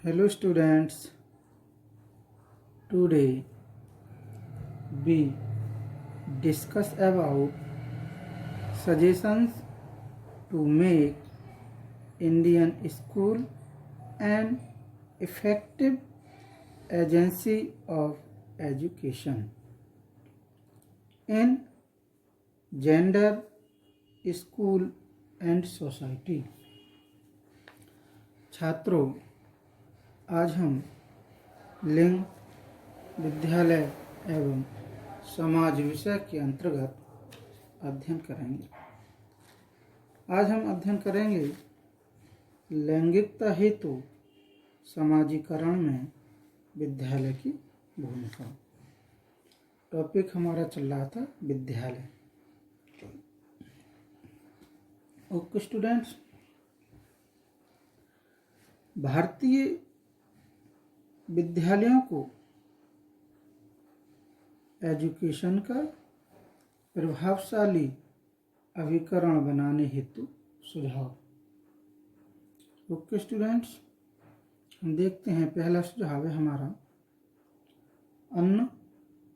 Hello students, today we discuss about suggestions to make Indian school an effective agency of education in gender, school and society। छात्रों, आज हम लिंग, विद्यालय एवं समाज विषय के अंतर्गत अध्ययन करेंगे। आज हम अध्ययन करेंगे लैंगिकता हेतु समाजीकरण में विद्यालय की भूमिका। टॉपिक हमारा चल रहा था विद्यालय। ओके स्टूडेंट्स, भारतीय विद्यालयों को एजुकेशन का प्रभावशाली अभिकरण बनाने हेतु सुझाव। ओके स्टूडेंट्स, हम देखते हैं पहला सुझाव है हमारा अन्य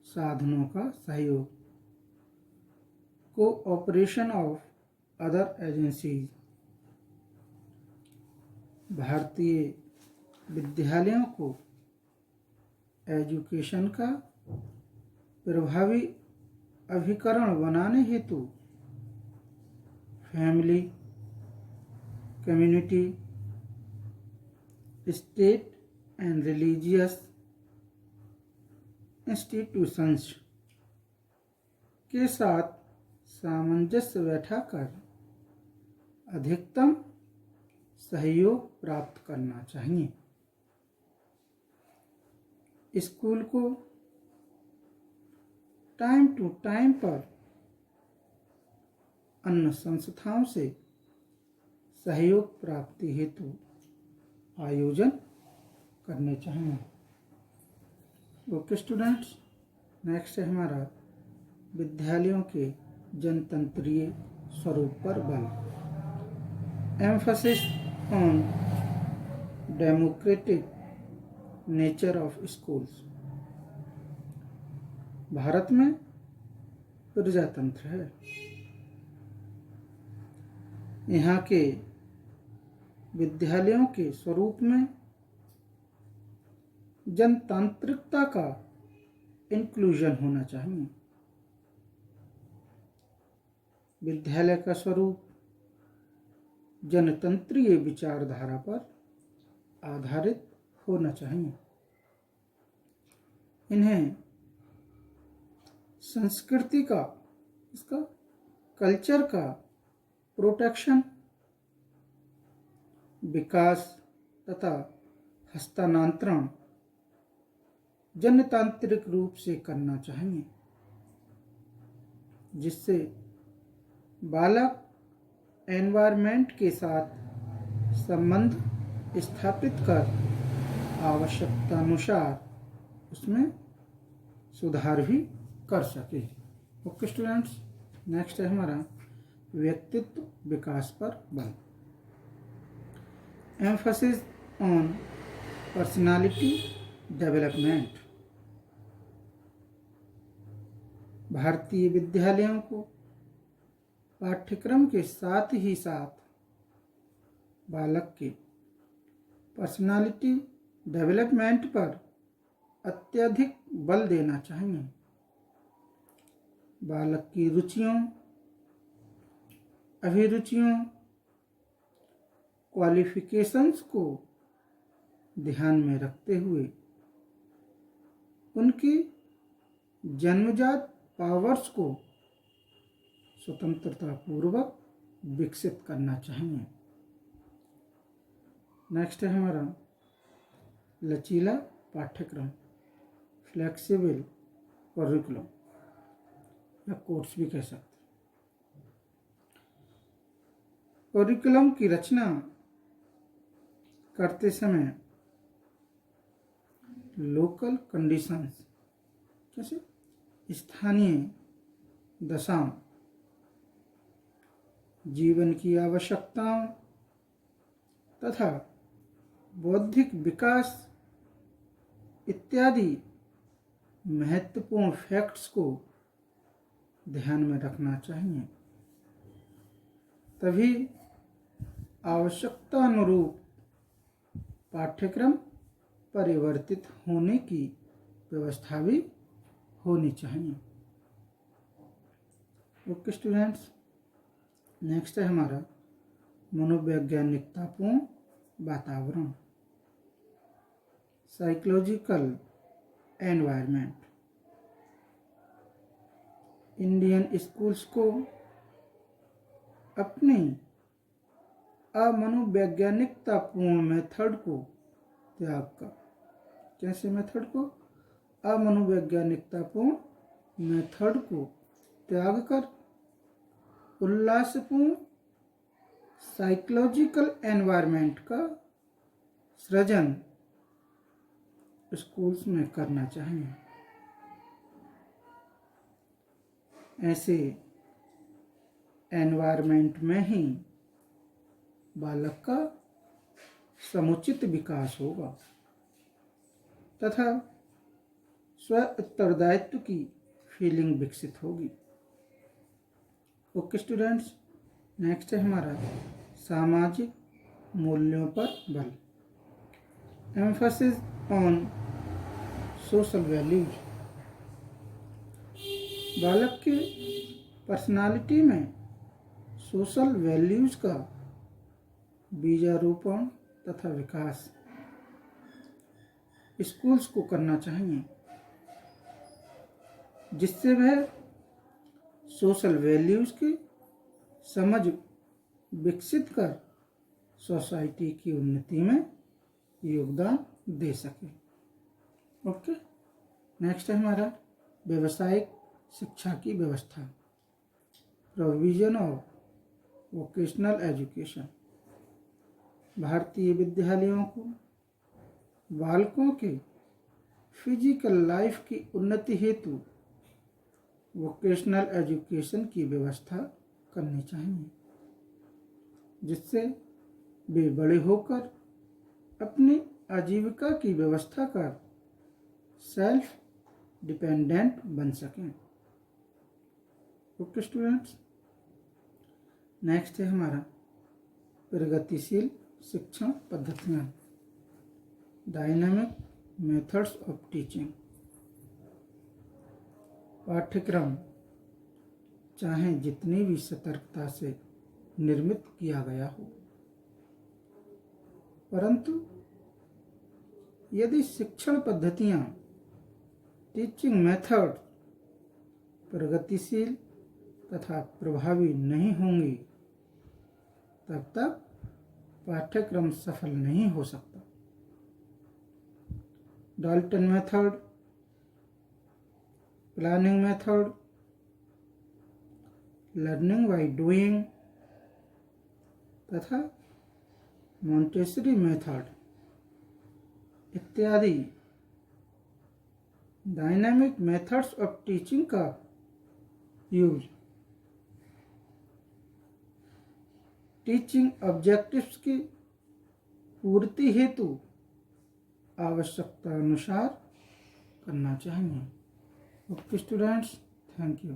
साधनों का सहयोग, कोऑपरेशन ऑफ अदर एजेंसीज। भारतीय विद्यालयों को एजुकेशन का प्रभावी अभिकरण बनाने हेतु family, community, state and religious institutions के साथ सामंजस्य बैठाकर अधिकतम सहयोग प्राप्त करना चाहिए। स्कूल को टाइम टू टाइम पर अन्य संस्थाओं से सहयोग प्राप्ति हेतु आयोजन करने चाहिए। ओके स्टूडेंट्स, नेक्स्ट है हमारा विद्यालयों के जनतंत्रीय स्वरूप पर बल। Emphasis on democratic nature of schools. Bharat में प्रजातंत्र है। यहाँ के विद्यालयों के स्वरूप में जनतांत्रिकता का इंक्लूजन होना चाहिए। विद्यालय का स्वरूप जनतंत्रीय विचारधारा पर आधारित होना चाहिए। इन्हें संस्कृति का, इसका कल्चर का प्रोटेक्शन, विकास तथा हस्तांतरण जनतांत्रिक रूप से करना चाहिए, जिससे बालक एनवायरनमेंट के साथ संबंध स्थापित कर आवश्यकतानुसार उसमें सुधार भी कर सके। ओके स्टूडेंट्स, नेक्स्ट है हमारा व्यक्तित्व विकास पर बल। Emphasis on personality development. भारतीय विद्यालयों को पाठ्यक्रम के साथ ही साथ बालक के पर्सनालिटी डेवलपमेंट पर अत्यधिक बल देना चाहिए। बालक की रुचियों, अभिरुचियों, क्वालिफिकेशंस को ध्यान में रखते हुए उनकी जन्मजात पावर्स को स्वतंत्रता पूर्वक विकसित करना चाहिए। नेक्स्ट है हमारा लचीला पाठ्यक्रम, फ्लेक्सिबल करिकुलम या कोर्स भी कह सकते। करिकुलम की रचना करते समय लोकल कंडीशंस, जैसे स्थानीय दशाओं, जीवन की आवश्यकताओं तथा बौद्धिक विकास इत्यादि महत्वपूर्ण फैक्ट्स को ध्यान में रखना चाहिए। तभी आवश्यकता अनुरूप पाठ्यक्रम परिवर्तित होने की व्यवस्था भी होनी चाहिए। ओके स्टूडेंट्स, नेक्स्ट है हमारा मनोवैज्ञानिकतापूर्ण वातावरण, साइकोलॉजिकल एनवायरनमेंट। इंडियन स्कूल्स को अपनी अमनोवैज्ञानिकतापूर्ण मेथड को त्याग कर, कैसे मेथड को? अमनोवैज्ञानिकतापूर्ण मेथड को त्याग कर उल्लासपूर्ण साइकोलॉजिकल एनवायरनमेंट का सृजन स्कूल्स में करना चाहिए। ऐसे एनवायरनमेंट में ही बालक का समुचित विकास होगा तथा स्व उत्तरदायित्व की फीलिंग विकसित होगी। ओके स्टूडेंट्स, नेक्स्ट है हमारा सामाजिक मूल्यों पर बल, एम्फसिस ऑन सोशल वैल्यूज। बालक के पर्सनालिटी में सोशल वैल्यूज का बीजारोपण तथा विकास स्कूल्स को करना चाहिए, जिससे वह सोशल वैल्यूज की समझ विकसित कर सोसाइटी की उन्नति में योगदान दे सके। ओके, नेक्स्ट है हमारा व्यावसायिक शिक्षा की व्यवस्था, प्रोविजन ऑफ वोकेशनल एजुकेशन। भारतीय विद्यालयों को बालकों के फिजिकल लाइफ की उन्नति हेतु वोकेशनल एजुकेशन की व्यवस्था करनी चाहिए, जिससे वे बड़े होकर अपनी आजीविका की व्यवस्था कर सेल्फ डिपेंडेंट बन सकें। ओके स्टूडेंट्स, नेक्स्ट है हमारा प्रगतिशील शिक्षण पद्धतियाँ, डायनामिक मेथड्स ऑफ टीचिंग। पाठ्यक्रम चाहे जितनी भी सतर्कता से निर्मित किया गया हो, परंतु यदि शिक्षण पद्धतियाँ, टीचिंग मेथड प्रगतिशील तथा प्रभावी नहीं होंगी, तब तक पाठ्यक्रम सफल नहीं हो सकता। Dalton method, planning method, learning by doing तथा मॉन्टेसरी मेथड इत्यादि डायनामिक मेथड्स ऑफ टीचिंग का यूज टीचिंग ऑब्जेक्टिव्स की पूर्ति हेतु आवश्यकता अनुसार करना चाहिए। Okay students, thank you.